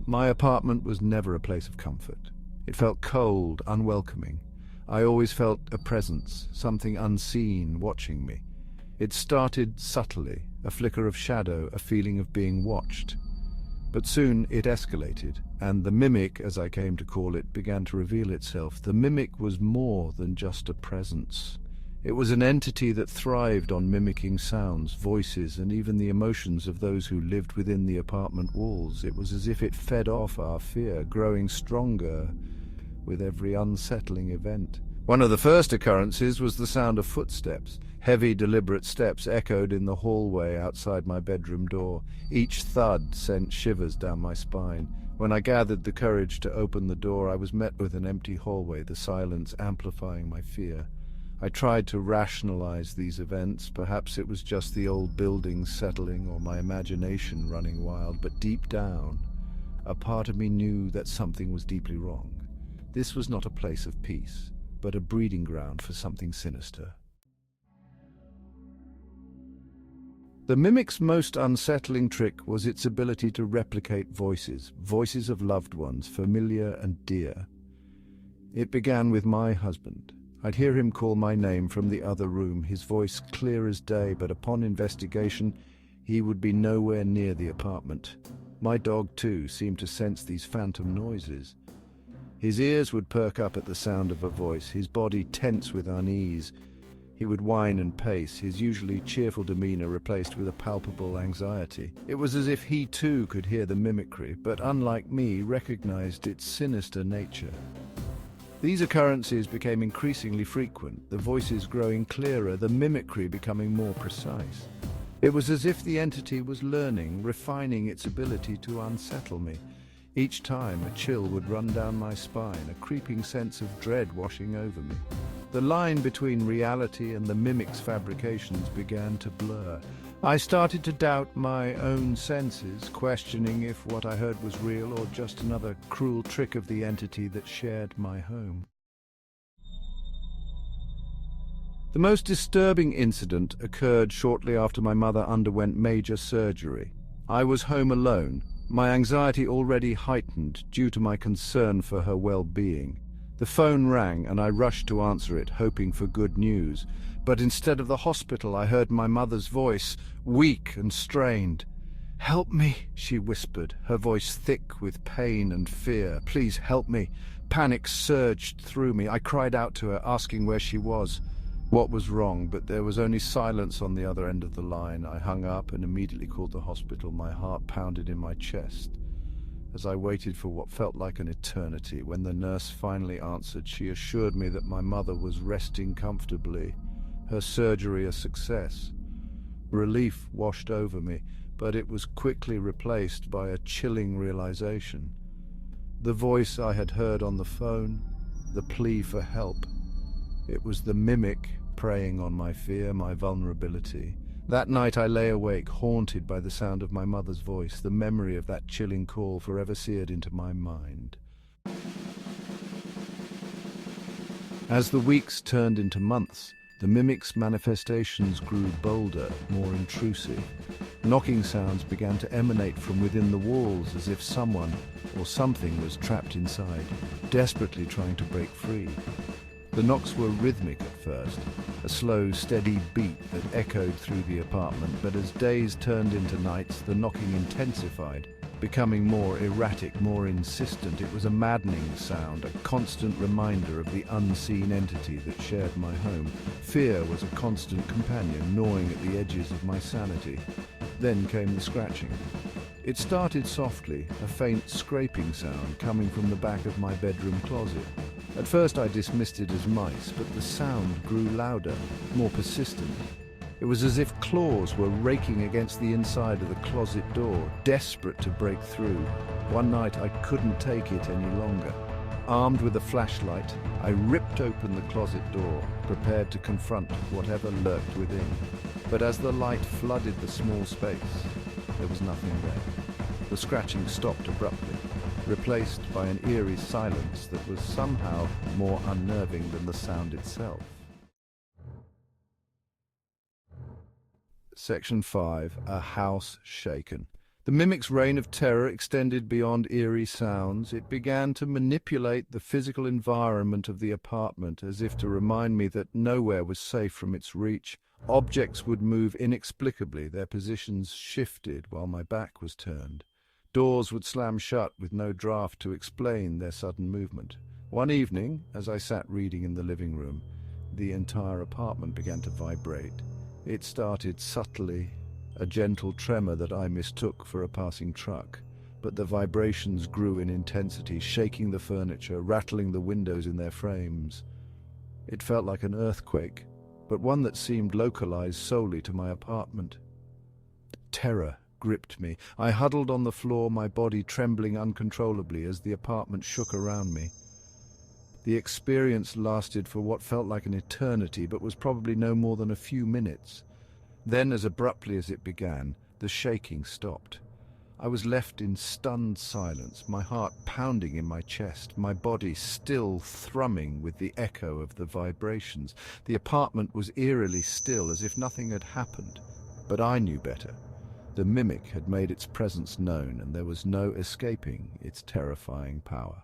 My apartment was never a place of comfort. It felt cold, unwelcoming. I always felt a presence, something unseen watching me. It started subtly, a flicker of shadow, a feeling of being watched. But soon it escalated, and the mimic, as I came to call it, began to reveal itself. The mimic was more than just a presence. It was an entity that thrived on mimicking sounds, voices, and even the emotions of those who lived within the apartment walls. It was as if it fed off our fear, growing stronger with every unsettling event. One of the first occurrences was the sound of footsteps. Heavy, deliberate steps echoed in the hallway outside my bedroom door. Each thud sent shivers down my spine. When I gathered the courage to open the door, I was met with an empty hallway, the silence amplifying my fear. I tried to rationalize these events. Perhaps it was just the old buildings settling or my imagination running wild, but deep down, a part of me knew that something was deeply wrong. This was not a place of peace, but a breeding ground for something sinister. The mimic's most unsettling trick was its ability to replicate voices, voices of loved ones, familiar and dear. It began with my husband. I'd hear him call my name from the other room, his voice clear as day, but upon investigation, he would be nowhere near the apartment. My dog, too, seemed to sense these phantom noises. His ears would perk up at the sound of a voice, his body tense with unease. He would whine and pace, his usually cheerful demeanor replaced with a palpable anxiety. It was as if he too could hear the mimicry, but unlike me, recognized its sinister nature. These occurrences became increasingly frequent, the voices growing clearer, the mimicry becoming more precise. It was as if the entity was learning, refining its ability to unsettle me. Each time a chill would run down my spine, a creeping sense of dread washing over me. The line between reality and the mimic's fabrications began to blur. I started to doubt my own senses, questioning if what I heard was real or just another cruel trick of the entity that shared my home. The most disturbing incident occurred shortly after my mother underwent major surgery. I was home alone, my anxiety already heightened due to my concern for her well-being. The phone rang and I rushed to answer it, hoping for good news. But instead of the hospital, I heard my mother's voice, weak and strained. "Help me," she whispered, her voice thick with pain and fear. "Please help me." Panic surged through me. I cried out to her, asking where she was, what was wrong, but there was only silence on the other end of the line. I hung up and immediately called the hospital. My heart pounded in my chest as I waited for what felt like an eternity. When the nurse finally answered, she assured me that my mother was resting comfortably, her surgery a success. Relief washed over me, but it was quickly replaced by a chilling realization. The voice I had heard on the phone, the plea for help, it was the mimic preying on my fear, my vulnerability. That night I lay awake, haunted by the sound of my mother's voice, the memory of that chilling call forever seared into my mind. As the weeks turned into months, the mimic's manifestations grew bolder, more intrusive. Knocking sounds began to emanate from within the walls as if someone or something was trapped inside, desperately trying to break free. The knocks were rhythmic at first, a slow, steady beat that echoed through the apartment, but as days turned into nights, the knocking intensified, becoming more erratic, more insistent. It was a maddening sound, a constant reminder of the unseen entity that shared my home. Fear was a constant companion, gnawing at the edges of my sanity. Then came the scratching. It started softly, a faint scraping sound coming from the back of my bedroom closet. At first I dismissed it as mice, but the sound grew louder, more persistent. It was as if claws were raking against the inside of the closet door, desperate to break through. One night I couldn't take it any longer. Armed with a flashlight, I ripped open the closet door, prepared to confront whatever lurked within. But as the light flooded the small space, there was nothing there. The scratching stopped abruptly, replaced by an eerie silence that was somehow more unnerving than the sound itself. Section 5. A House Shaken. The mimic's reign of terror extended beyond eerie sounds. It began to manipulate the physical environment of the apartment, as if to remind me that nowhere was safe from its reach. Objects would move inexplicably, their positions shifted while my back was turned. Doors would slam shut with no draft to explain their sudden movement. One evening, as I sat reading in the living room, the entire apartment began to vibrate. It started subtly, a gentle tremor that I mistook for a passing truck, but the vibrations grew in intensity, shaking the furniture, rattling the windows in their frames. It felt like an earthquake, but one that seemed localized solely to my apartment. Terror gripped me. I huddled on the floor, my body trembling uncontrollably as the apartment shook around me. The experience lasted for what felt like an eternity, but was probably no more than a few minutes. Then, as abruptly as it began, the shaking stopped. I was left in stunned silence, my heart pounding in my chest, my body still thrumming with the echo of the vibrations. The apartment was eerily still, as if nothing had happened. But I knew better. The mimic had made its presence known, and there was no escaping its terrifying power.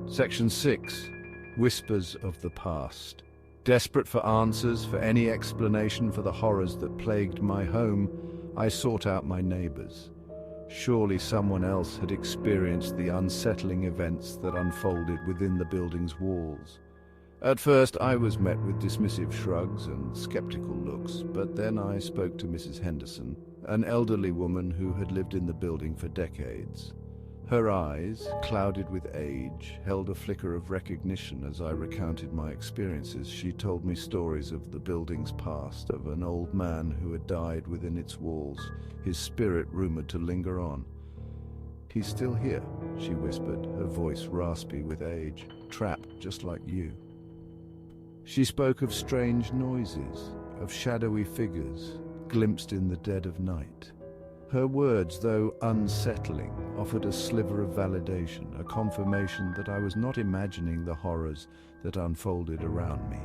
Section 6. Whispers of the Past. Desperate for answers, for any explanation for the horrors that plagued my home, I sought out my neighbors. Surely someone else had experienced the unsettling events that unfolded within the building's walls. At first, I was met with dismissive shrugs and skeptical looks, but then I spoke to Mrs. Henderson, an elderly woman who had lived in the building for decades. Her eyes, clouded with age, held a flicker of recognition as I recounted my experiences. She told me stories of the building's past, of an old man who had died within its walls, his spirit rumored to linger on. "He's still here," she whispered, her voice raspy with age, "trapped just like you." She spoke of strange noises, of shadowy figures, glimpsed in the dead of night. Her words, though unsettling, offered a sliver of validation, a confirmation that I was not imagining the horrors that unfolded around me.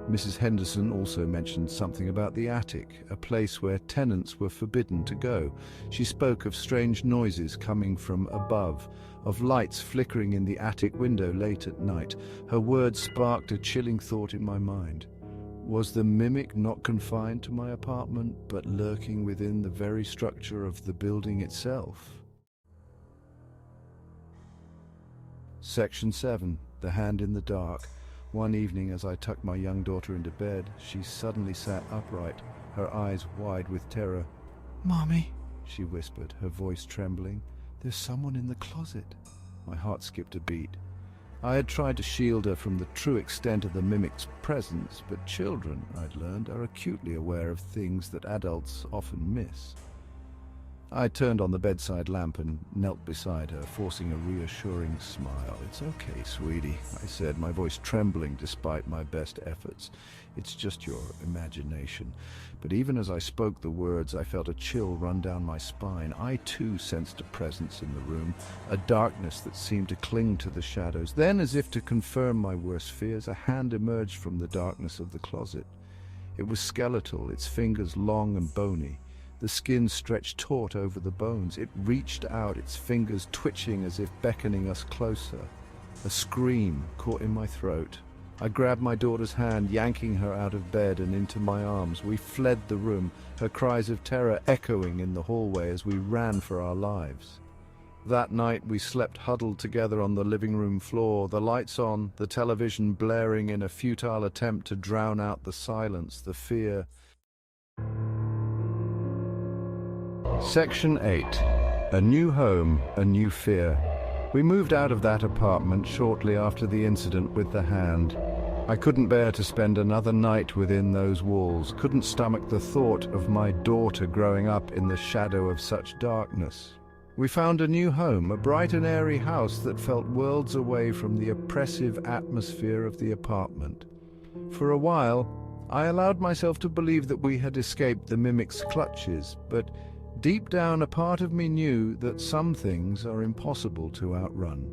Mrs. Henderson also mentioned something about the attic, a place where tenants were forbidden to go. She spoke of strange noises coming from above, of lights flickering in the attic window late at night. Her words sparked a chilling thought in my mind. Was the mimic not confined to my apartment, but lurking within the very structure of the building itself? Section 7. The Hand in the Dark. One evening, as I tucked my young daughter into bed, she suddenly sat upright, her eyes wide with terror. "Mommy," she whispered, her voice trembling, "there's someone in the closet." My heart skipped a beat. I had tried to shield her from the true extent of the mimic's presence, but children, I'd learned, are acutely aware of things that adults often miss. I turned on the bedside lamp and knelt beside her, forcing a reassuring smile. "It's okay, sweetie," I said, my voice trembling despite my best efforts. "It's just your imagination." But even as I spoke the words, I felt a chill run down my spine. I too sensed a presence in the room, a darkness that seemed to cling to the shadows. Then, as if to confirm my worst fears, a hand emerged from the darkness of the closet. It was skeletal, its fingers long and bony. The skin stretched taut over the bones. It reached out, its fingers twitching as if beckoning us closer. A scream caught in my throat. I grabbed my daughter's hand, yanking her out of bed and into my arms. We fled the room, her cries of terror echoing in the hallway as we ran for our lives. That night we slept huddled together on the living room floor, the lights on, the television blaring in a futile attempt to drown out the silence, the fear. Section 8. A new home, a new fear. We moved out of that apartment shortly after the incident with the hand. I couldn't bear to spend another night within those walls, couldn't stomach the thought of my daughter growing up in the shadow of such darkness. We found a new home, a bright and airy house that felt worlds away from the oppressive atmosphere of the apartment. For a while, I allowed myself to believe that we had escaped the mimic's clutches, but deep down, a part of me knew that some things are impossible to outrun.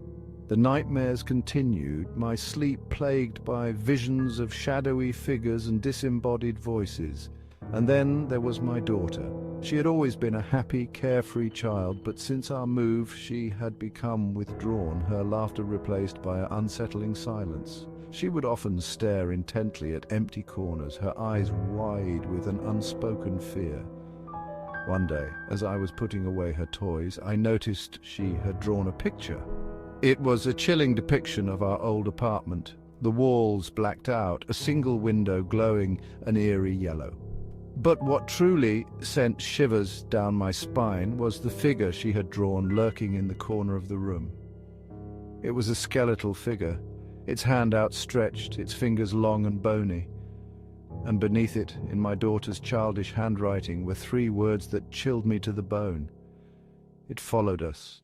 The nightmares continued, my sleep plagued by visions of shadowy figures and disembodied voices. And then there was my daughter. She had always been a happy, carefree child, but since our move she had become withdrawn, her laughter replaced by an unsettling silence. She would often stare intently at empty corners, her eyes wide with an unspoken fear. One day, as I was putting away her toys, I noticed she had drawn a picture. It was a chilling depiction of our old apartment, the walls blacked out, a single window glowing an eerie yellow. But what truly sent shivers down my spine was the figure she had drawn lurking in the corner of the room. It was a skeletal figure, its hand outstretched, its fingers long and bony. And beneath it, in my daughter's childish handwriting, were 3 words that chilled me to the bone. It followed us,